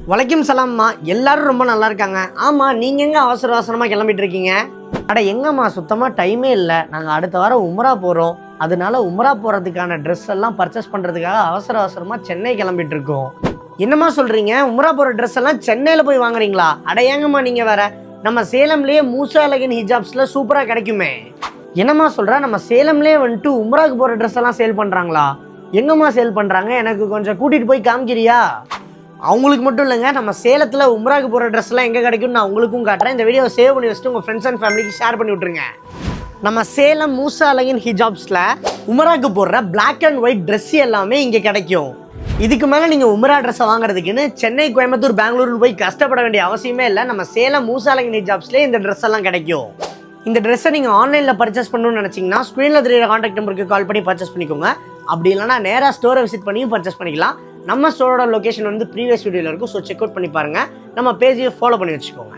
வலைக்கும் சலாம்மா. எல்லாரும் ரொம்ப நல்லா இருக்காங்க. ஆமாம், நீங்கள் எங்கே அவசர அவசரமாக கிளம்பிட்டு இருக்கீங்க? அட எங்கம்மா, சுத்தமாக டைமே இல்லை. நாங்கள் அடுத்த வாரம் உம்ரா போகிறோம். அதனால உம்ரா போகிறதுக்கான ட்ரெஸ் எல்லாம் பர்ச்சேஸ் பண்ணுறதுக்காக அவசர அவசரமாக சென்னை கிளம்பிட்டு இருக்கோம். என்னம்மா சொல்கிறீங்க? உம்ரா போகிற ட்ரெஸ் எல்லாம் சென்னையில் போய் வாங்குறீங்களா? அட ஏங்கம்மா நீங்கள் வேற, நம்ம சேலம்லேயே மூசா எலகன் ஹிஜாப்ஸில் சூப்பராக கிடைக்குமே. என்னம்மா சொல்கிற? நம்ம சேலம்லேயே வந்துட்டு உம்ராவுக்கு போகிற ட்ரெஸ் எல்லாம் சேல் பண்ணுறாங்களா? எங்கம்மா சேல் பண்ணுறாங்க? எனக்கு கொஞ்சம் கூட்டிகிட்டு போய் காமிக்கிறியா? அவங்களுக்கு மட்டும் இல்லைங்க, நம்ம சேலத்தில் உம்ராவுக்கு போகிற ட்ரெஸ்லாம் எங்கே கிடைக்கும்னு நான் உங்களுக்கும் காட்டுறேன். இந்த வீடியோவை சேவ் பண்ணி வச்சுட்டு உங்கள் ஃப்ரெண்ட்ஸ் அண்ட் ஃபேமிலிக்கு ஷேர் பண்ணி விட்ருங்க. நம்ம சேலம் மூசா எலகன் ஹிஜாப்ஸில் உம்ராவுக்கு போடுற பிளாக் அண்ட் ஒயிட் ட்ரெஸ் எல்லாமே இங்கே கிடைக்கும். இதுக்கு மேலே நீங்கள் உம்ரா ட்ரெஸ்ஸை வாங்குறதுக்குன்னு சென்னை, கோயம்புத்தூர், பெங்களூருக்கு போய் கஷ்டப்பட வேண்டிய அவசியமே இல்லை. நம்ம சேலம் மூசா எலகன் ஹிஜாப்ஸ்லேயே இந்த ட்ரெஸ் எல்லாம் கிடைக்கும். இந்த ட்ரெஸ்ஸை நீங்கள் ஆன்லைனில் பர்ச்சேஸ் பண்ணணும்னு நினச்சிங்கன்னா ஸ்க்ரீனில் தெரியுற கான்டாக்ட் நம்பருக்கு கால் பண்ணி பர்ச்சேஸ் பண்ணிக்கோங்க. அப்படி இல்லைனா நேராக ஸ்டோரை விசிட் பண்ணியும் பர்ச்சேஸ் பண்ணிக்கலாம். நம்ம ஸ்டோரோட லொகேஷன் வந்து ப்ரீவியஸ் வீடியோவில் இருக்கும். ஸோ செக் அவுட் பண்ணி பாருங்கள். நம்ம பேஜையை ஃபாலோ பண்ணி வச்சுக்கோங்க.